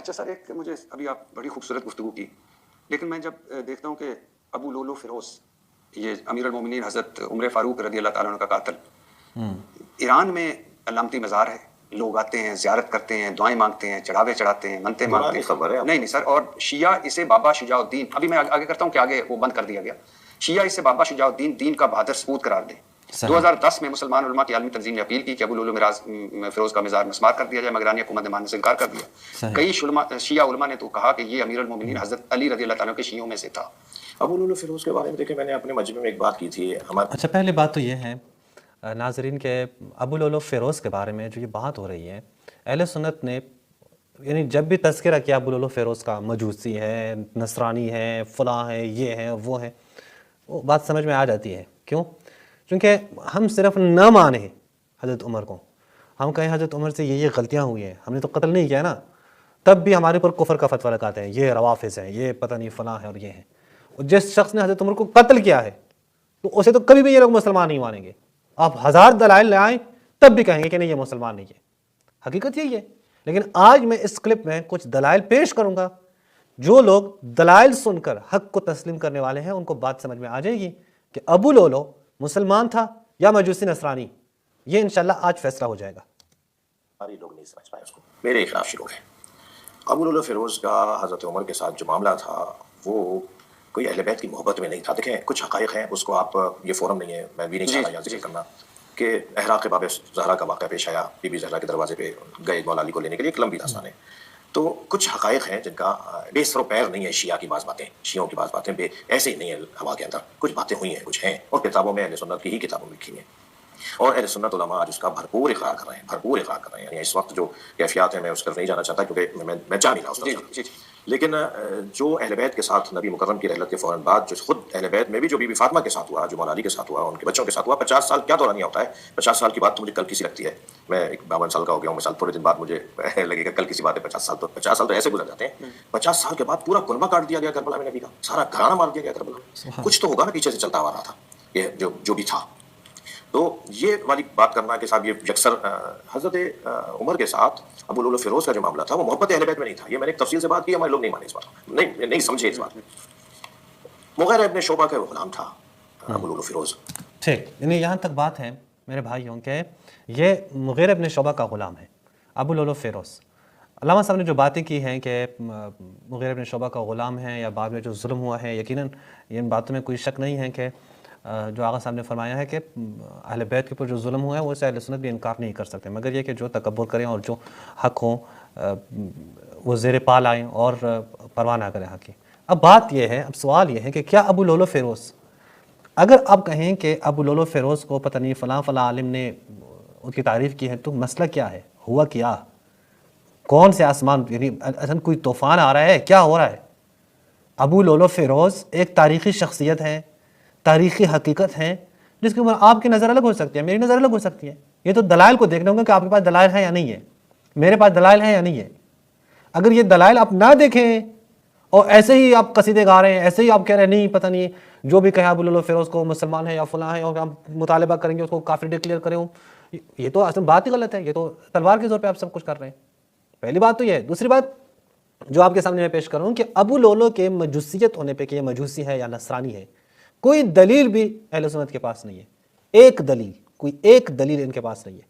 اچھا سر، ایک مجھے ابھی آپ بڑی خوبصورت گفتگو کی، لیکن میں جب دیکھتا ہوں کہ ابو لولو فیروز، یہ امیر المومنین حضرت عمر فاروق رضی اللہ تعالیٰ عنہ کا قاتل، ایران میں علامتی مزار ہے، لوگ آتے ہیں، زیارت کرتے ہیں، دعائیں مانگتے ہیں، چڑھاوے چڑھاتے ہیں، منتیں مانگتے ہیں. خبر ہے نہیں سر، اور شیعہ اسے بابا شجاع الدین، ابھی میں آگے کرتا ہوں کہ آگے وہ بند کر دیا گیا، شیعہ اسے بابا شجاع الدین دین کا بہادر سپوت قرار دیں. 2010 میں مسلمان علماء کی عالمی تنظیم نے اپیل کی کہ ابو لولو فیروز کا مزار مسمار کر دیا جائے، مگر ایرانی حکومت نے ماننے سے انکار کر دیا. کئی شیعہ علماء نے تو کہا کہ یہ امیر المومنین حضرت علی رضی اللہ تعالیٰ کے شیعوں میں سے تھا. ابو لولو فیروز کے بارے میں دیکھیں، میں نے اپنے مجمع میں ایک بات کی تھی. اچھا، پہلی بات تو یہ ہے ناظرین کہ ابو لولو فیروز کے بارے میں جو یہ بات ہو رہی ہے، اہل سنت نے یعنی جب بھی تذکرہ کیا ابو لولو فیروز کا، مجوسی ہے، نصرانی ہے، فلاں ہے، یہ ہے، وہ ہے، وہ بات سمجھ میں آ جاتی ہے. کیوں؟ کیونکہ ہم صرف نہ مانیں حضرت عمر کو، ہم کہیں حضرت عمر سے یہ غلطیاں ہوئی ہیں، ہم نے تو قتل نہیں کیا نا، تب بھی ہمارے پر کفر کا فتویٰ لگاتے ہیں، یہ روافظ ہیں، یہ پتہ نہیں فلاں ہے اور یہ ہے. اور جس شخص نے حضرت عمر کو قتل کیا ہے تو اسے تو کبھی بھی یہ لوگ مسلمان نہیں مانیں گے. آپ ہزار دلائل لے آئیں تب بھی کہیں گے کہ نہیں، یہ مسلمان نہیں ہے. حقیقت یہی ہے. لیکن آج میں اس کلپ میں کچھ دلائل پیش کروں گا، جو لوگ دلائل سن کر حق کو تسلیم کرنے والے ہیں ان کو بات سمجھ میں آ جائے گی کہ ابو لولو مسلمان تھا یا مجوسی نصرانی. یہ انشاءاللہ آج فیصلہ ہو جائے گا. ہماری لوگ نہیں سمجھ پائے اس کو. میرے خلاف شروع ہے. ابو لولو فیروز کا حضرت عمر کے ساتھ جو معاملہ تھا وہ کوئی اہل بیت کی محبت میں نہیں تھا. دیکھیں کچھ حقائق ہیں، اس کو آپ، یہ فورم نہیں ہے، میں بھی نہیں چاہتا یہاں ذکر کرنا، کہ احراق باب زہرا کا واقعہ پیش آیا، بی بی زہرا کے دروازے پہ گئے مولا علی کو لینے کے لیے، ایک لمبی داستان ہے. تو کچھ حقائق ہیں جن کا بے سر و پیر نہیں ہے. شیعہ کی بعض باتیں، شیعوں کی بعض باتیں ایسے ہی نہیں ہے ہوا کے اندر. کچھ باتیں ہوئی ہیں، کچھ ہیں، اور کتابوں میں اہل سنت کی ہی کتابوں میں لکھی ہیں، اور اہل سنت علماء آج اس کا بھرپور اقرار کر رہے ہیں، بھرپور اقرار کر رہے ہیں. یعنی اس وقت جو کیفیات ہیں میں اس طرف نہیں جانا چاہتا کیونکہ میں جا نہیں رہا اس طرف. لیکن جو اہل بیت کے ساتھ نبی مکرم کی رحلت کے فوراً بعد جو خود اہل بیت میں بھی جو بی بی فاطمہ کے ساتھ ہوا، جو مولا علی کے ساتھ ہوا، ان کے بچوں کے ساتھ ہوا، 50 سال کیا دورانیہ ہوتا ہے. 50 سال کی بات تو مجھے کل کسی لگتی ہے، میں ایک 52 سال کا ہو گیا ہوں، مثال تھوڑے دن بعد مجھے لگے گا کل کسی بات ہے. 50 سال تو ایسے گزر جاتے ہیں. 50 سال کے بعد پورا کنبہ کاٹ دیا گیا کربلا میں نبی کا، سارا گھرانہ مار دیا گیا کربلا میں. کچھ تو ہوگا نا پیچھے سے چلتا ہوا رہا تھا، یہ جو بھی تھا. تو یہ والی بات کرنا کہ صاحب یہ یکسر حضرت عمر کے ساتھ ابو لولو فیروز کا جو معاملہ تھا وہ محبت اہل بیت میں نہیں تھا. یہ میں نے ایک تفصیل سے بات کی، ہمارے لوگ نہیں مانے اس بات، نہیں سمجھے اس بات. مغیرہ ابن شعبہ کا غلام تھا ابو لولو فیروز. ٹھیک، یعنی یہاں تک بات ہے میرے بھائیوں کہ یہ مغیرہ ابن شعبہ کا غلام ہے ابو لولو فیروز. علامہ صاحب نے جو باتیں کی ہیں کہ مغیرہ ابن شعبہ کا غلام ہے یا بعد میں جو ظلم ہوا ہے، یقیناً ان باتوں میں کوئی شک نہیں ہے کہ جو آغا صاحب نے فرمایا ہے کہ اہل بیت کے اوپر جو ظلم ہوا ہے وہ اسے اہل سنت بھی انکار نہیں کر سکتے، مگر یہ کہ جو تکبر کریں اور جو حق ہوں وہ زیر پال آئیں اور پرواہ نہ کریں حق کی. اب بات یہ ہے، اب سوال یہ ہے کہ کیا ابو لولو فیروز، اگر آپ کہیں کہ ابو لولو فیروز کو پتہ نہیں فلاں عالم نے ان کی تعریف کی ہے، تو مسئلہ کیا ہے؟ ہوا کیا؟ کون سے آسمان، یعنی اصلا کوئی طوفان آ رہا ہے؟ کیا ہو رہا ہے؟ ابو لولو فیروز ایک تاریخی شخصیت ہے، تاریخی حقیقت ہے، جس کے اوپر آپ کی نظر الگ ہو سکتی ہے، میری نظر الگ ہو سکتی ہے. یہ تو دلائل کو دیکھنا ہوگا کہ آپ کے پاس دلائل ہے یا نہیں ہے، میرے پاس دلائل ہے یا نہیں ہے. اگر یہ دلائل آپ نہ دیکھیں اور ایسے ہی آپ قصیدے گا رہے ہیں، ایسے ہی آپ کہہ رہے ہیں نہیں پتہ نہیں جو بھی کہے ابو لولو فیروز کو مسلمان ہے یا فلاں ہے اور ہم مطالبہ کریں گے اس کو کافر ڈکلیئر کریں، یہ تو اصل بات ہی غلط ہے. یہ تو تلوار کے زور پہ آپ سب کچھ کر رہے ہیں. پہلی بات تو یہ ہے. دوسری بات جو آپ کے سامنے میں پیش کر رہا ہوں کہ ابو لولو کے مجوسیت ہونے پہ کہ یہ مجوسی ہے یا نصرانی ہے، کوئی دلیل بھی اہل سنت کے پاس نہیں ہے. ایک دلیل، کوئی ایک دلیل ان کے پاس نہیں ہے.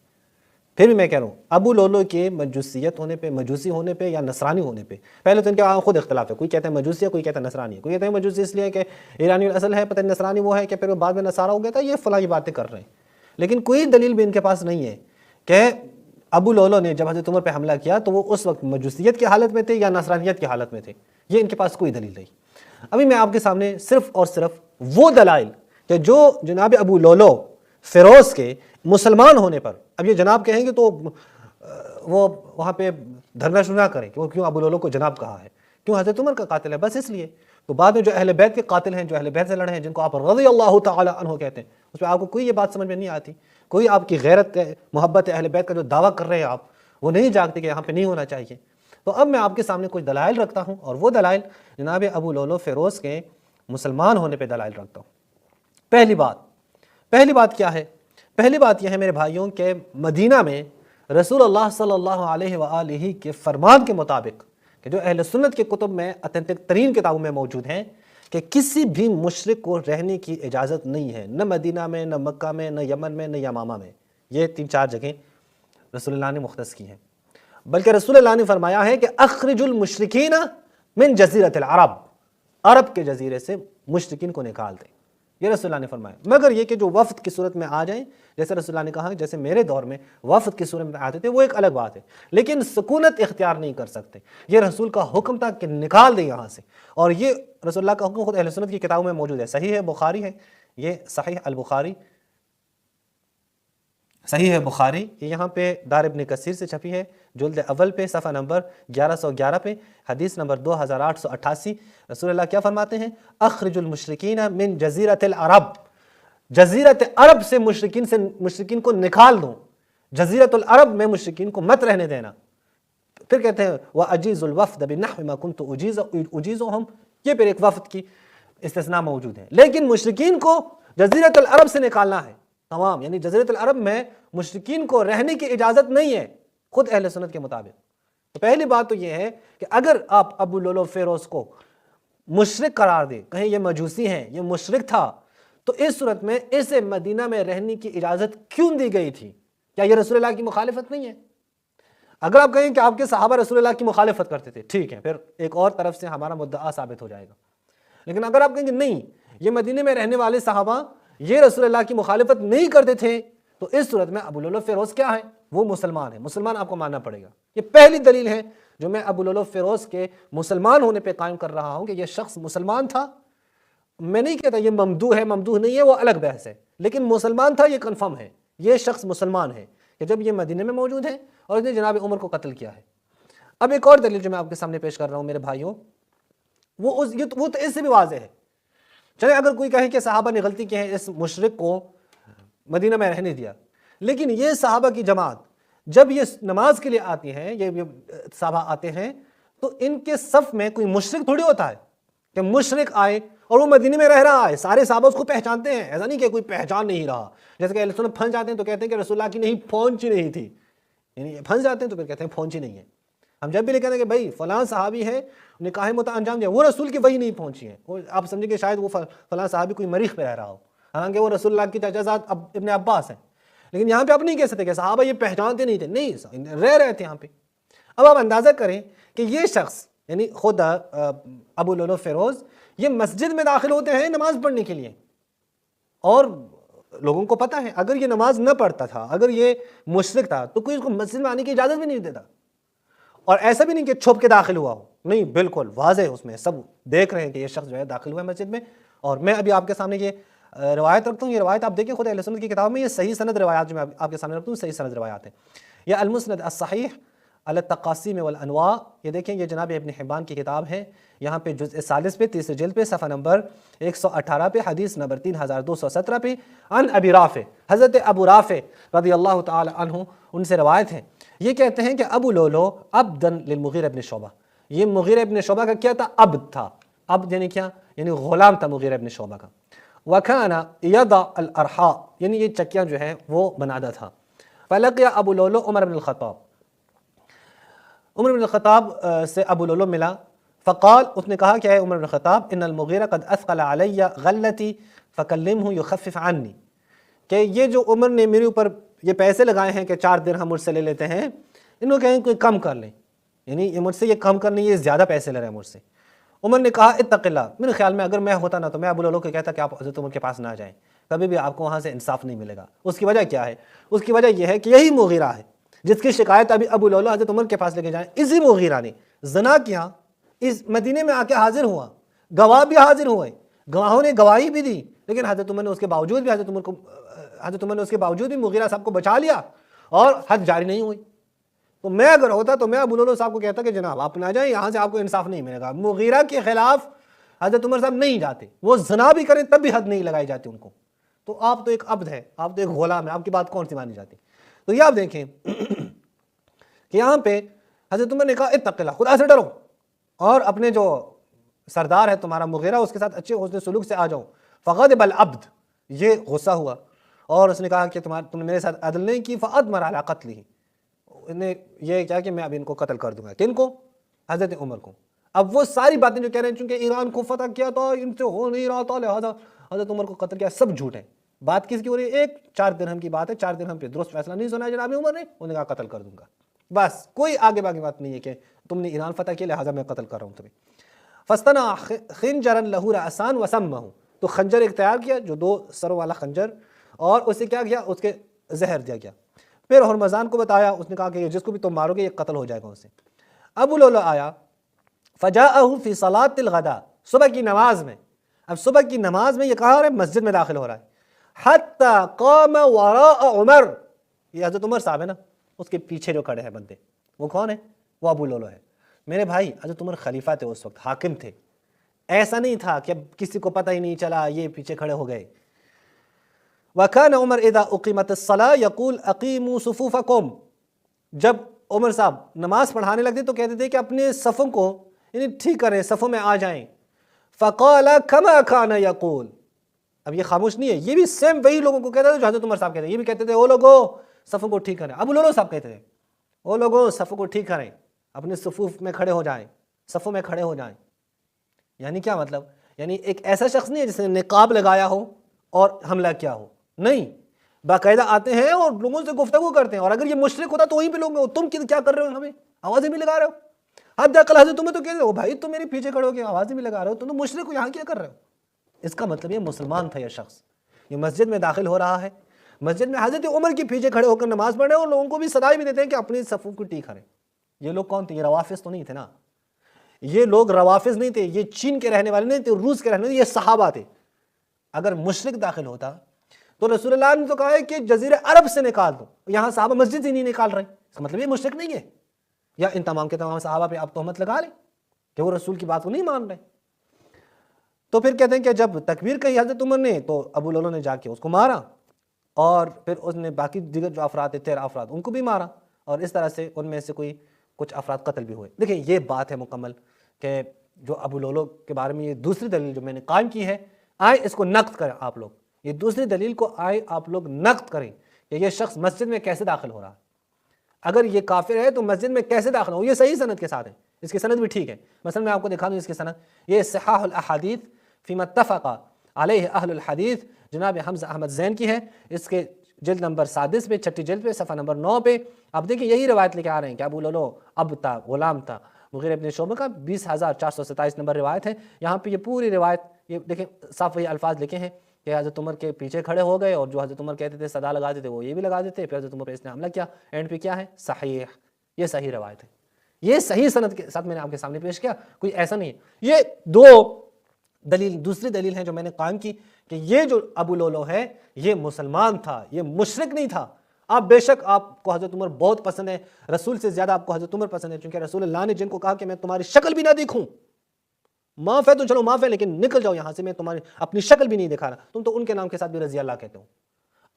پھر بھی میں کہہ رہا ہوں ابو لولو کے مجوسیت ہونے پہ، مجوسی ہونے پہ یا نصرانی ہونے پہ، پہلے تو ان کے خود اختلاف ہے. کوئی کہتا ہے مجوسی ہے، کوئی کہتا ہے نصرانی ہے. کوئی کہتا ہے مجوسی اس لیے کہ ایرانی الاصل ہے، پتہ نہیں نصرانی وہ ہے کہ پھر وہ بعد میں نصارہ ہو گیا تھا. یہ فلاں کی باتیں کر رہے ہیں، لیکن کوئی دلیل بھی ان کے پاس نہیں ہے کہ ابو لولو نے جب حضرت عمر پہ حملہ کیا تو وہ اس وقت مجوسیت کی حالت میں تھے یا نصرانیت کی حالت میں تھے. یہ ان کے پاس کوئی دلیل نہیں. ابھی میں آپ کے سامنے صرف اور صرف وہ دلائل کہ جو جناب ابو لولو فیروز کے مسلمان ہونے پر، اب یہ جناب کہیں گے تو وہ وہاں پہ دھرنا شروع نہ کریں کہ وہ کیوں ابو لولو کو جناب کہا ہے، کیوں حضرت عمر کا قاتل ہے، بس اس لیے. تو بعد میں جو اہل بیت کے قاتل ہیں، جو اہل بیت سے لڑے ہیں، جن کو آپ رضی اللہ تعالی عنہ کہتے ہیں، اس پہ آپ کو کوئی یہ بات سمجھ میں نہیں آتی. کوئی آپ کی غیرت محبت اہل بیت کا جو دعویٰ کر رہے ہیں آپ، وہ نہیں جاگتے کہ یہاں پہ نہیں ہونا چاہیے. تو اب میں آپ کے سامنے کچھ دلائل رکھتا ہوں، اور وہ دلائل جناب ابو لولو فیروز کے مسلمان ہونے پہ دلائل رکھتا ہوں. پہلی بات کیا ہے؟ پہلی بات یہ ہے میرے بھائیوں کہ مدینہ میں رسول اللہ صلی اللہ علیہ وآلہ کے فرمان کے مطابق کہ جو اہل سنت کے کتب میں اتھینٹک ترین کتابوں میں موجود ہیں کہ کسی بھی مشرک کو رہنے کی اجازت نہیں ہے، نہ مدینہ میں، نہ مکہ میں، نہ یمن میں، نہ یمامہ میں. یہ 3-4 جگہیں رسول اللہ نے مختص کی ہیں. بلکہ رسول اللہ نے فرمایا ہے کہ اخرج المشرکین من جزیرۃ العرب، عرب کے جزیرے سے مشرکین کو نکال دیں. یہ رسول اللہ نے فرمایا. مگر یہ کہ جو وفد کی صورت میں آ جائیں، جیسے رسول اللہ نے کہا جیسے میرے دور میں وفد کی صورت میں آتے تھے، وہ ایک الگ بات ہے، لیکن سکونت اختیار نہیں کر سکتے. یہ رسول کا حکم تھا کہ نکال دیں یہاں سے. اور یہ رسول اللہ کا حکم خود اہل سنت کی کتابوں میں موجود ہے. صحیح ہے بخاری ہے، یہ صحیح البخاری، صحیح ہے بخاری، یہ یہاں پہ دار ابن کثیر سے چھپی ہے، جلد اول پہ صفحہ نمبر 1111 پہ، حدیث نمبر 2888. رسول اللہ کیا فرماتے ہیں؟ اخرج المشرکین من جزیرۃ العرب، جزیرت عرب سے مشرکین کو نکال دو، جزیرۃ العرب میں مشرکین کو مت رہنے دینا. پھر کہتے ہیں وَأَجِيزُ الْوَفْدَ بِالنَّحْوِ مَا كُنْتُ أُجِيزُهُمْ، یہ پھر ایک وفد کی استثناء موجود ہے. لیکن مشرکین کو جزیرۃ العرب سے نکالنا ہے تمام، یعنی جزیرۃ العرب میں مشرکین کو رہنے کی اجازت نہیں ہے خود اہل سنت کے مطابق. تو پہلی بات تو یہ ہے کہ اگر آپ ابو لولو فیروز کو مشرک قرار دیں، کہیں یہ مجوسی ہیں، یہ مشرک تھا، تو اس صورت میں اسے مدینہ میں رہنے کی اجازت کیوں دی گئی تھی؟ کیا یہ رسول اللہ کی مخالفت نہیں ہے؟ اگر آپ کہیں کہ آپ کے صحابہ رسول اللہ کی مخالفت کرتے تھے، ٹھیک ہے، پھر ایک اور طرف سے ہمارا مدعا ثابت ہو جائے گا. لیکن اگر آپ کہیں کہ نہیں، یہ مدینہ میں رہنے والے صحابہ یہ رسول اللہ کی مخالفت نہیں کرتے تھے، تو اس صورت میں ابو لولو فیروز کیا ہے؟ وہ مسلمان ہے، مسلمان آپ کو ماننا پڑے گا. یہ پہلی دلیل ہے جو میں ابو لولو فیروز کے مسلمان ہونے پہ قائم کر رہا ہوں کہ یہ شخص مسلمان تھا. میں نہیں کہتا یہ ممدوح ہے ممدوح نہیں ہے، وہ الگ بحث ہے، لیکن مسلمان تھا، یہ کنفرم ہے، یہ شخص مسلمان ہے کہ جب یہ مدینہ میں موجود ہے اور اس نے جناب عمر کو قتل کیا ہے. اب ایک اور دلیل جو میں آپ کے سامنے پیش کر رہا ہوں میرے بھائیوں، وہ تو اس سے بھی واضح ہے. چلے اگر کوئی کہے کہ صحابہ نے غلطی کی ہے، اس مشرک کو مدینہ میں رہنے دیا، لیکن یہ صحابہ کی جماعت جب یہ نماز کے لیے آتی ہے، یہ صحابہ آتے ہیں، تو ان کے صف میں کوئی مشرک تھوڑی ہوتا ہے کہ مشرک آئے اور وہ مدینہ میں رہ رہا ہے. سارے صحابہ اس کو پہچانتے ہیں، ایسا نہیں کہ کوئی پہچان نہیں رہا. جیسے کہ اہل سنت پھنس جاتے ہیں تو کہتے ہیں کہ رسول اللہ کی نہیں پہنچی نہیں تھی، یعنی پھنس جاتے ہیں تو پھر کہتے ہیں پہنچی نہیں ہے. ہم جب بھی کہتے ہیں کہ بھائی فلاں صحابی ہے نکاح متع انجام دیا، وہ رسول کی وحی نہیں پہنچی ہے، وہ آپ سمجھیں کہ شاید وہ فلاں صحابی کوئی مریخ پہ رہ رہا ہو، حالانکہ وہ رسول اللہ کی چچا زاد ابن عباس ہیں. لیکن یہاں پہ آپ نہیں کہہ سکتے کہ صحابہ یہ پہچانتے نہیں تھے، نہیں، رہ رہے تھے یہاں پہ. اب آپ اندازہ کریں کہ یہ شخص یعنی خود ابو لولو فیروز یہ مسجد میں داخل ہوتے ہیں نماز پڑھنے کے لیے، اور لوگوں کو پتہ ہے اگر یہ نماز نہ پڑھتا تھا، اگر یہ مشرک تھا، تو کوئی اس کو مسجد میں آنے کی اجازت بھی نہیں دیتا. اور ایسا بھی نہیں کہ چھپ کے داخل ہوا ہو، نہیں، بالکل واضح اس میں سب دیکھ رہے ہیں کہ یہ شخص جو ہے داخل ہوا ہے مسجد میں. اور میں ابھی آپ کے سامنے یہ روایت رکھتا ہوں، یہ روایت آپ دیکھیں خود اہل سنت کی کتاب میں، یہ صحیح سند روایات جو میں آپ کے سامنے رکھتا ہوں صحیح سند روایات ہیں. یہ المسند الصحیح علی التقاسیم والانواع، یہ دیکھیں یہ جناب ابن حبان کی کتاب ہے، یہاں پہ جزء 40 پہ 30 جلد پہ صفحہ نمبر 118 پہ حدیث نمبر 3217 پہ عن ابی رافع، حضرت ابو رافع رضی اللہ تعالی عنہ ان سے روایت ہے. یہ کہتے ہیں کہ ابو لولو عبدن للمغیرہ ابن شعبہ، یہ مغیرہ ابن شعبہ کا کیا تھا؟ عبد تھا. عبد یعنی کیا؟ یعنی غلام تھا مغیرہ ابن شعبہ کا. وَكَانَ يَضَعُ الْأَرْحَاء، یعنی یہ چکیاں جو ہیں وہ بناتا تھا. فَلَقِيَ ابو لولو عمر بن الخطاب، عمر بن الخطاب سے ابو لولو ملا. فقال، اس نے کہا کہ اے عمر بن الخطاب، ان المغیرہ قد اثقل علی غلتی فکلمہ یخفف عنی، کہ یہ جو عمر نے میرے اوپر یہ پیسے لگائے ہیں کہ 4 درہم مجھ سے لے لیتے ہیں، انہوں کہیں کوئی کم کر لیں، یعنی یہ مجھ سے یہ کم کرنے، یہ زیادہ پیسے لے رہے ہیں مجھ سے. عمر نے کہا اتق اللہ، میرے خیال میں اگر میں ہوتا نا تو میں ابو لولو کو کہتا کہ آپ حضرت عمر کے پاس نہ جائیں، کبھی بھی آپ کو وہاں سے انصاف نہیں ملے گا. اس کی وجہ کیا ہے؟ اس کی وجہ یہ ہے کہ یہی مغیرہ ہے جس کی شکایت ابھی ابو لولو حضرت عمر کے پاس لے کے جائیں. اسی مغیرہ نے زنا کیا، اس مدینے میں آ کے حاضر ہوا، گواہ بھی حاضر ہوئے، گواہوں نے گواہی بھی دی، لیکن حضرت عمر نے اس کے باوجود بھی مغیرہ صاحب کو بچا لیا اور حد جاری نہیں ہوئی. تو میں اگر ہوتا تو میں ابو لولو صاحب کو کہتا کہ جناب آپ نہ جائیں، یہاں سے آپ کو انصاف نہیں ملے گا. مغیرہ کے خلاف حضرت عمر صاحب نہیں جاتے، وہ زنا بھی کریں تب بھی حد نہیں لگائی جاتی ان کو. تو آپ تو ایک عبد ہیں، آپ تو ایک غلام ہیں، آپ کی بات کون سی مانی جاتی؟ تو یہ آپ دیکھیں کہ یہاں پہ حضرت عمر نے کہا اتق اللہ، خدا سے ڈرو، اور اپنے جو سردار ہے تمہارا مغیرہ اس کے ساتھ اچھے حسن سلوک سے آ جاؤ. فغضب العبد، یہ غصہ ہوا اور اس نے کہا کہ تم نے میرے ساتھ عدل نہیں کی. فأدمر علی قتلہ، نے یہ کیا کہ میں اب ان کو قتل کر دوں گا. کن کو؟ حضرت عمر کو. اب وہ ساری باتیں جو کہہ رہے ہیں چونکہ ایران کو فتح کیا تھا، ان سے ہو نہیں رہا تھا، لہٰذا حضرت عمر کو قتل کیا، سب جھوٹ ہے. بات کس کی ہو رہی ہے؟ ایک 4 درہم کی بات ہے. 4 درہم پہ درست فیصلہ نہیں سنا ہے جناب عمر نے، انہوں نے کہا قتل کر دوں گا. بس کوئی آگے باقی بات نہیں ہے کہ تم نے ایران فتح کیا لہٰذا میں قتل کر رہا ہوں تمہیں. فستنا خنجرا لہو رأسان وسمہ، تو خنجر اختیار کیا جو 2 سروں والا خنجر، اور اسے کیا کیا، اس کے زہر دیا گیا. پھر ہرمزان کو بتایا، اس نے کہا کہ جس کو بھی تم مارو گے یہ قتل ہو جائے گا اسے. ابو لولو آیا فجاءہ فی صلاۃ الغداء، صبح کی نماز میں. اب صبح کی نماز میں یہ کہاں ہو رہا ہے؟ مسجد میں داخل ہو رہا ہے. حتی قام وراء عمر، یہ حضرت عمر صاحب ہے نا، اس کے پیچھے جو کھڑے ہیں بندے، وہ کون ہے؟ وہ ابو لولو ہے. میرے بھائی حضرت عمر خلیفہ تھے اس وقت، حاکم تھے. ایسا نہیں تھا کہ اب کسی کو پتہ ہی نہیں چلا یہ پیچھے کھڑے ہو گئے. وَكَانَ عمر اذا اقیمت الصلاۃ یقول اقیموا صفوفکم، جب عمر صاحب نماز پڑھانے لگتے تو کہتے تھے کہ اپنے صفوں کو یعنی ٹھیک کریں، صفوں میں آ جائیں. فقال كما كان يقول، اب یہ خاموش نہیں ہے، یہ بھی سیم وہی لوگوں کو کہتا تھا جو حضرت عمر صاحب کہتے ہیں. یہ بھی کہتے تھے او لوگوں صفوں کو ٹھیک کریں. ابو لولو صاحب کہتے تھے او لوگوں صفوں کو ٹھیک کریں، اپنے صفوف میں کھڑے ہو جائیں، صفوں میں کھڑے ہو جائیں. یعنی کیا مطلب؟ یعنی ایک ایسا شخص نہیں ہے جس نے نقاب لگایا ہو اور حملہ کیا ہو، نہیں، باقاعدہ آتے ہیں اور لوگوں سے گفتگو کرتے ہیں. اور اگر یہ مشرک ہوتا تو وہیں پہ لوگ تم کیا کر رہے ہو، ہمیں آوازیں بھی لگا رہے ہو. حد عقل حضرت تمہیں تو کہتے ہو بھائی تم میرے پیچھے کھڑے ہو کے آوازیں بھی لگا رہے ہو، تم تو مشرک کو یہاں کیا کر رہے ہو. اس کا مطلب یہ مسلمان تھا یہ شخص، یہ مسجد میں داخل ہو رہا ہے، مسجد میں حضرت عمر کے پیچھے کھڑے ہو کر نماز پڑھ رہے ہیں اور لوگوں کو بھی صدائی بھی دیتے ہیں کہ اپنی صفوں کو ٹھیک کریں. یہ لوگ کون تھے؟ یہ روافظ تو نہیں تھے نا، یہ لوگ روافظ نہیں تھے، یہ چین کے رہنے والے نہیں تھے، روس کے رہنے والے، یہ صحابہ تھے. اگر مشرک داخل ہوتا تو رسول اللہ نے تو کہا ہے کہ جزیرہ عرب سے نکال دو، یہاں صحابہ مسجد ہی نہیں نکال رہے، اس کا مطلب یہ مشرک نہیں ہے. یا ان تمام کے تمام صحابہ پہ آپ تہمت لگا لیں کہ وہ رسول کی بات کو نہیں مان رہے. تو پھر کہتے ہیں کہ جب تکبیر کہی حضرت عمر نے تو ابو لولو نے جا کے اس کو مارا، اور پھر اس نے باقی دیگر جو افراد تھے 13 افراد ان کو بھی مارا، اور اس طرح سے ان میں سے کچھ افراد قتل بھی ہوئے. دیکھیں یہ بات ہے مکمل کہ جو ابو لولو کے بارے میں یہ دوسری دلیل جو میں نے قائم کی ہے، آئے اس کو نقد کریں آپ لوگ، یہ دوسری دلیل کو آئے آپ لوگ نقد کریں کہ یہ شخص مسجد میں کیسے داخل ہو رہا ہے. اگر یہ کافر ہے تو مسجد میں کیسے داخل ہو، یہ صحیح سند کے ساتھ ہے، اس کی سند بھی ٹھیک ہے. مثلا میں آپ کو دکھا دوں اس کی سند، یہ صحاح الاحادیث فیما اتفق علیہ اہل الحدیث جناب حمزہ احمد زین کی ہے، اس کے جلد نمبر 6 پہ، 6 جلد پہ، صفحہ نمبر 9 پہ. آپ دیکھیں یہی روایت لے کے آ رہے ہیں کہ ابو لولو اب تھا، غلام تھا. مغیرہ ابن شعبہ کا 20,427 نمبر روایت ہے. یہاں پہ یہ پوری روایت یہ دیکھیں صاف وہی الفاظ لکھے ہیں کہ حضرت عمر کے پیچھے کھڑے ہو گئے، اور جو حضرت عمر کہتے تھے صدا لگاتے تھے وہ یہ بھی لگا دیتے، پھر حضرت عمر پہ اس نے حملہ کیا. اینڈ پہ کیا ہے؟ صحیح، یہ صحیح روایت ہے، یہ صحیح سند کے ساتھ میں نے آپ کے سامنے پیش کیا، کوئی ایسا نہیں ہے. یہ دوسری دلیل ہے جو میں نے قائم کی کہ یہ جو ابو لولو ہے یہ مسلمان تھا، یہ مشرک نہیں تھا. آپ بے شک آپ کو حضرت عمر بہت پسند ہے، رسول سے زیادہ آپ کو حضرت عمر پسند ہے، چونکہ رسول اللہ نے جن کو کہا کہ میں تمہاری شکل بھی نہ دیکھوں، معاف ہے تو چلو معاف ہے لیکن نکل جاؤ یہاں سے، میں تمہاری اپنی شکل بھی نہیں دکھا رہا. تم تو ان کے نام کے ساتھ بھی رضی اللہ کہتے ہو.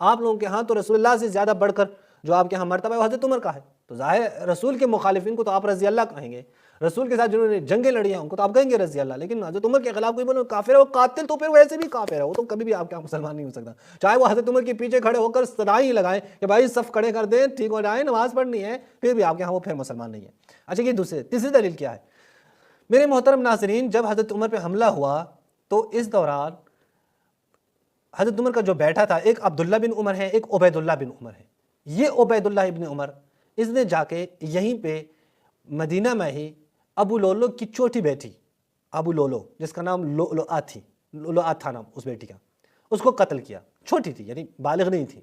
آپ لوگوں کے ہاں تو رسول اللہ سے زیادہ بڑھ کر جو آپ کے ہاں مرتبہ ہے وہ حضرت عمر کا ہے، تو ظاہر رسول کے مخالفین کو تو آپ رضی اللہ کہیں گے، رسول کے ساتھ جنہوں نے جنگیں لڑی ہیں ان کو تو آپ کہیں گے رضی اللہ. لیکن حضرت عمر کے خلاف کوئی بولے کافر ہے، وہ قاتل تو پھر ویسے بھی کافر ہے، وہ تو کبھی بھی آپ کے مسلمان نہیں ہو سکتا، چاہے وہ حضرت عمر کے پیچھے کھڑے ہو کر صدائی لگائیں کہ بھائی صف کھڑے کر دیں، ٹھیک ہو جائیں، نماز پڑھنی ہے، پھر بھی آپ کے ہاں وہ پھر مسلمان نہیں ہے. اچھا یہ تیسری دلیل کیا ہے؟ میرے محترم ناظرین، جب حضرت عمر پہ حملہ ہوا تو اس دوران حضرت عمر کا جو بیٹا تھا، ایک عبداللہ بن عمر ہے، ایک عبید اللہ بن عمر ہے. یہ عبید اللہ ابن عمر اس نے جا کے یہیں پہ مدینہ میں ہی ابو لولو کی چھوٹی بیٹی ابو لولو جس کا نام لؤلؤات تھا نام اس بیٹی کا، اس کو قتل کیا. چھوٹی تھی یعنی بالغ نہیں تھی.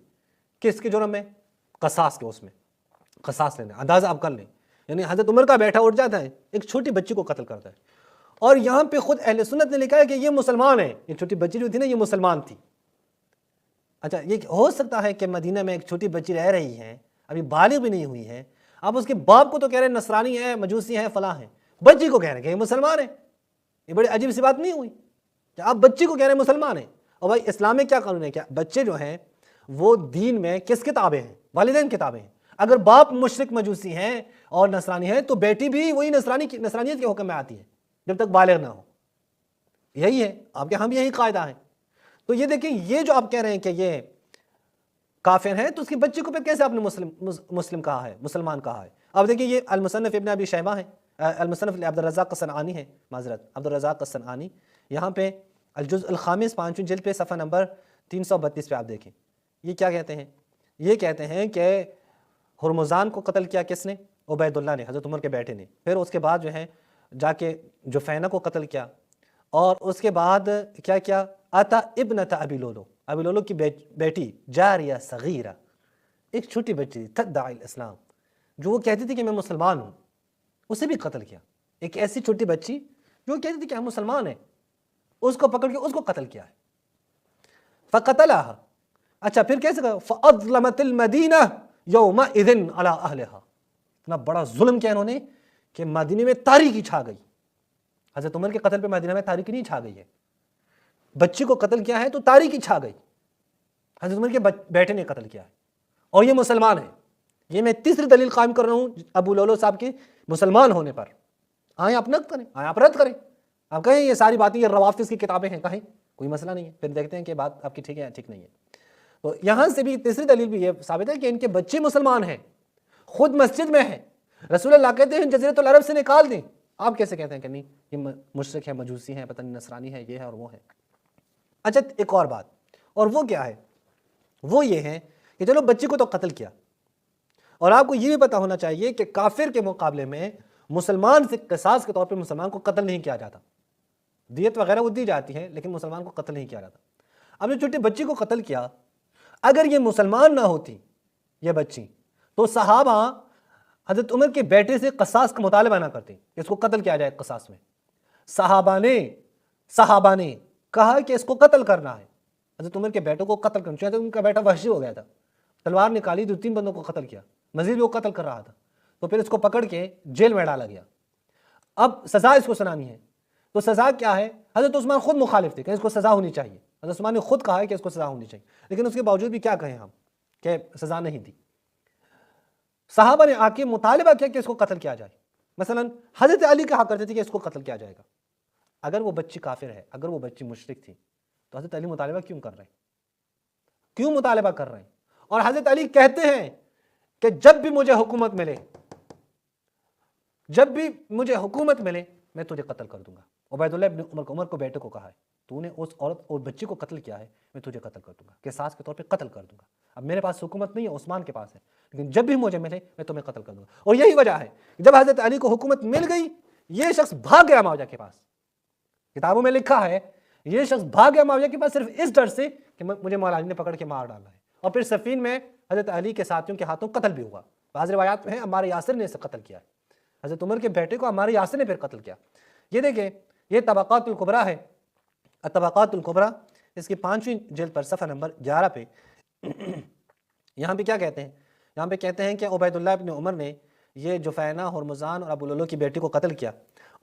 کس کے جرم میں؟ قصاص کے، اس میں قصاص لینا. اندازہ آپ کر لیں، یعنی حضرت عمر کا بیٹا اٹھ جاتا ہے ایک چھوٹی بچی کو قتل کرتا ہے. اور یہاں پہ خود اہل سنت نے لکھا ہے کہ یہ مسلمان ہے، یہ چھوٹی بچی جو تھی نا یہ مسلمان تھی. اچھا یہ ہو سکتا ہے کہ مدینہ میں ایک چھوٹی بچی رہ رہی ہے، ابھی بالغ بھی نہیں ہوئی ہے، آپ اس کے باپ کو تو کہہ رہے ہیں نصرانی ہے، مجوسی ہے، فلاں ہے، بچی کو کہہ رہے ہیں کہ یہ مسلمان ہے. یہ بڑی عجیب سی بات نہیں ہوئی کہ آپ بچی کو کہہ رہے ہیں مسلمان ہیں؟ اور بھائی اسلام میں کیا قانون ہے؟ کیا بچے جو ہیں وہ دین میں کس کے تابع ہیں؟ والدین کے تابع ہیں. اگر باپ مشرک مجوسی ہیں اور نصرانی ہے تو بیٹی بھی وہی نصرانیت کے حکم میں آتی ہے جب تک بالغ نہ ہو. یہی ہے آپ کے ہاں بھی یہی قاعدہ ہے. تو یہ دیکھیں، یہ جو آپ کہہ رہے ہیں کہ یہ کافر ہے تو اس کی بچی کو پھر کیسے آپ نے مسلم کہا ہے، مسلمان کہا ہے؟ اب دیکھیں یہ المصنف ابن ابی شیبہ ہے، المصنف عبدالرزاق الصنعانی ہے، معذرت عبدالرزاق الصنعانی، یہاں پہ الجزء الخامس 5ویں جلد پہ صفحہ نمبر 332 پہ آپ دیکھیں، یہ کیا کہتے ہیں؟ یہ کہتے ہیں کہ ہرمزان کو قتل کیا کس نے؟ عبید اللہ نے، حضرت عمر کے بیٹے نے۔ پھر اس کے بعد جو ہے جا کے جفینہ کو قتل کیا، اور اس کے بعد کیا کیا؟ آتا ابنت ابی لولو، ابی لولو کی بیٹی جاریہ صغیرہ، ایک چھوٹی بچی تدعی الاسلام، جو وہ کہتی تھی کہ میں مسلمان ہوں، اسے بھی قتل کیا۔ ایک ایسی چھوٹی بچی جو کہتی تھی کہ ہم مسلمان ہیں، اس کو پکڑ کے اس کو قتل کیا ہے۔ فقتلها، اچھا پھر کیسے کہا؟ فاظلمت المدینہ یومئذ علی اہلہا، اتنا بڑا ظلم کیا انہوں نے کہ مدینے میں تاریکی چھا گئی۔ حضرت عمر کے قتل پہ مدینہ میں تاریکی نہیں چھا گئی ہے، بچی کو قتل کیا ہے تو تاریکی چھا گئی، حضرت عمر کے بیٹے نے قتل کیا ہے، اور یہ مسلمان ہے۔ یہ میں تیسری دلیل قائم کر رہا ہوں ابو لولو صاحب کے مسلمان ہونے پر۔ آئیں آپ نقد کریں، آئیں آپ رد کریں، آپ کہیں یہ ساری باتیں یہ روافظ کی کتابیں ہیں، کہیں کوئی مسئلہ نہیں ہے، پھر دیکھتے ہیں کہ بات آپ کی ٹھیک ہے یا ٹھیک نہیں ہے۔ تو یہاں سے بھی تیسری دلیل بھی یہ ثابت ہے کہ ان کے بچے مسلمان ہیں، خود مسجد میں ہیں، رسول اللہ کہتے ہیں جزیرۃ العرب سے نکال دیں، آپ کیسے کہتے ہیں کہ نہیں یہ مشرک ہے، مجوسی ہے، پتہ نہیں نصرانی ہے، یہ ہے اور وہ ہے۔ اچھا ایک اور بات، اور وہ کیا ہے؟ وہ یہ ہے کہ چلو بچی کو تو قتل کیا، اور آپ کو یہ بھی پتہ ہونا چاہیے کہ کافر کے مقابلے میں مسلمان سے قصاص کے طور پہ مسلمان کو قتل نہیں کیا جاتا، دیت وغیرہ وہ دی جاتی ہے لیکن مسلمان کو قتل نہیں کیا جاتا۔ اب جو چھوٹی بچی کو قتل کیا، اگر یہ مسلمان نہ ہوتی یہ بچی، تو صحابہ حضرت عمر کے بیٹے سے قصاص کا مطالبہ نہ کرتے، اس کو قتل کیا جائے قصاص میں۔ صحابہ نے کہا کہ اس کو قتل کرنا ہے، حضرت عمر کے بیٹوں کو قتل کرنا چاہتے، ان کا بیٹا وحشی ہو گیا تھا، تلوار نکالی، 2-3 بندوں کو قتل کیا، مزید بھی وہ قتل کر رہا تھا، تو پھر اس کو پکڑ کے جیل میں ڈالا گیا۔ اب سزا اس کو سنانی ہے، تو سزا کیا ہے؟ حضرت عثمان خود مخالف تھے کہ اس کو سزا ہونی چاہیے، حضرت عثمان نے خود کہا ہے کہ اس کو سزا ہونی چاہیے، لیکن اس کے باوجود بھی کیا کہیں ہم کہ سزا نہیں دی۔ صحابہ نے آ کے مطالبہ کیا کہ اس کو قتل کیا جائے۔ مثلا حضرت علی کہا کرتے تھے کہ اس کو قتل کیا جائے گا، اگر وہ بچی کافر ہے، اگر وہ بچی مشرک تھی، تو حضرت علی مطالبہ کیوں کر رہے ہیں؟ کیوں مطالبہ کر رہے ہیں؟ اور حضرت علی کہتے ہیں کہ جب بھی مجھے حکومت ملے میں تجھے قتل کر دوں گا۔ عبید اللہ ابن عمر کو بیٹے کو کہا ہے تو نے اس عورت اور بچی کو قتل کیا ہے، میں تجھے قتل کر دوں گا، قصاص کے طور پہ قتل کر دوں گا۔ اب میرے پاس حکومت نہیں ہے، عثمان کے پاس ہے، لیکن جب بھی مجھے ملے میں تمہیں قتل کر دوں گا۔ اور یہی وجہ ہے جب حضرت علی کو حکومت مل گئی، یہ شخص بھاگ گیا معاویہ کے پاس، کتابوں میں لکھا ہے یہ شخص بھاگ گیا معاویہ کے پاس صرف اس ڈر سے کہ مجھے مولا علی نے پکڑ کے مار ڈالا ہے، اور پھر صفین میں حضرت علی کے ساتھیوں کے ہاتھوں قتل بھی ہوا۔ بعض روایات میں ہے عمار یاسر نے اسے قتل کیا، حضرت عمر کے بیٹے کو عمار یاسر نے پھر قتل کیا۔ یہ دیکھیں یہ طبقات الکبریٰ ہے، الطبقات الکبریٰ، اس کی 5ویں جلد پر صفحہ نمبر 11 پہ یہاں پہ کیا کہتے ہیں؟ یہاں پہ کہتے ہیں کہ عبید اللہ ابن عمر نے یہ جفینہ، ہرمزان اور ابو لولو کی بیٹی کو قتل کیا۔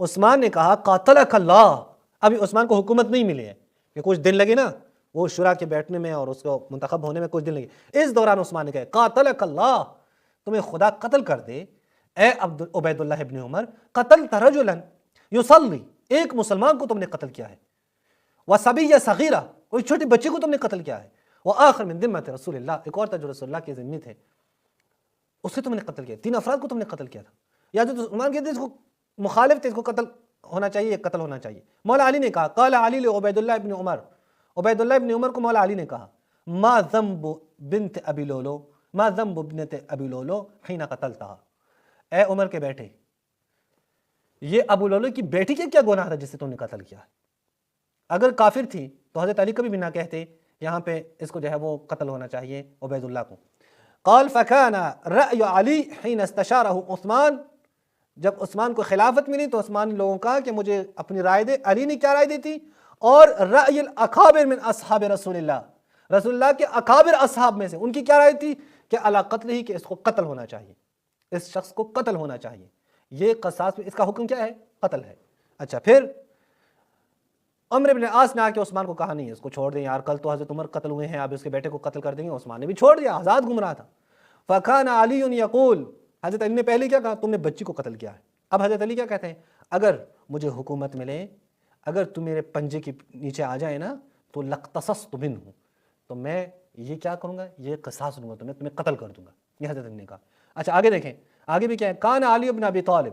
عثمان نے کہا قاتلک اللہ، ابھی عثمان کو حکومت نہیں ملی ہے کہ کچھ دن لگے نا وہ شورا کے بیٹھنے میں اور اس کو منتخب ہونے میں کچھ دن لگے، اس دوران عثمان نے کہا قاتلک اللہ، تمہیں خدا قتل کر دے اے عبید اللہ ابن عمر، قتلت رجلا یصلی، ایک مسلمان کو تم نے قتل کیا ہے، وصبیہ صغیرہ، کوئی چھوٹی بچی کو تم نے قتل کیا ہے، وآخر من ذمۃ رسول اللہ، ایک اور تھا جو رسول اللہ کے ذمہ تھے، اسے تم نے قتل کیا، 3 افراد کو تم نے قتل کیا تھا۔ یا جو عثمان کہتے ہیں اس کو مخالف تھے، اس کو قتل ہونا چاہیے، قتل ہونا چاہیے۔ مولا علی نے کہا قال علی لعبید اللہ ابن عمر، عبید اللہ ابن عمر کو مولا علی نے کہا ما ذنب بنت ابی لولو، ما ذنب ابنت ابی لولو حین قتلتها، اے عمر کے بیٹے یہ ابو لولو کی بیٹی کے کیا گناہ تھا جس سے تم نے قتل کیا؟ اگر کافر تھی تو حضرت علی کبھی بھی نہ کہتے یہاں پہ اس کو جو ہے وہ قتل ہونا چاہیے عبید اللہ کو۔ قال فکان رأی علی حین استشارہ عثمان، جب عثمان کو خلافت ملی تو عثمان نے لوگوں کو کہا کہ مجھے اپنی رائے دے۔ علی نے کیا رائے دی تھی؟ اور رأی الاکابر من اصحاب رسول اللہ، رسول اللہ کے اکابر اصحاب میں سے ان کی کیا رائے تھی کہ علی قتل ہی، کہ اس کو قتل ہونا چاہیے، اس شخص کو قتل ہونا چاہیے، یہ قصاص میں اس کا حکم کیا ہے؟ قتل ہے۔ اچھا پھر عمر بن عاص نے آ کے عثمان کو کہا نہیں اس کو چھوڑ دیں یار، کل تو حضرت عمر قتل ہوئے ہیں، اب اس کے بیٹے کو قتل کر دیں گے۔ عثمان نے بھی چھوڑ دیا، آزاد گھوم رہا تھا۔ فکان علی یقول، حضرت علی نے پہلے کیا کہا؟ تم نے بچی کو قتل کیا ہے۔ اب حضرت علی کیا کہتے ہیں؟ اگر مجھے حکومت ملے، اگر تم میرے پنجے کے نیچے آ جائے نا تو لقتصصت منہ، تو میں یہ کیا کروں گا؟ یہ قصاص لوں گا، تمہیں قتل کر دوں گا، یہ حضرت علی نے کہا۔ اچھا آگے دیکھیں، آگے بھی کیا ہے؟ کان علی بن ابی طالب،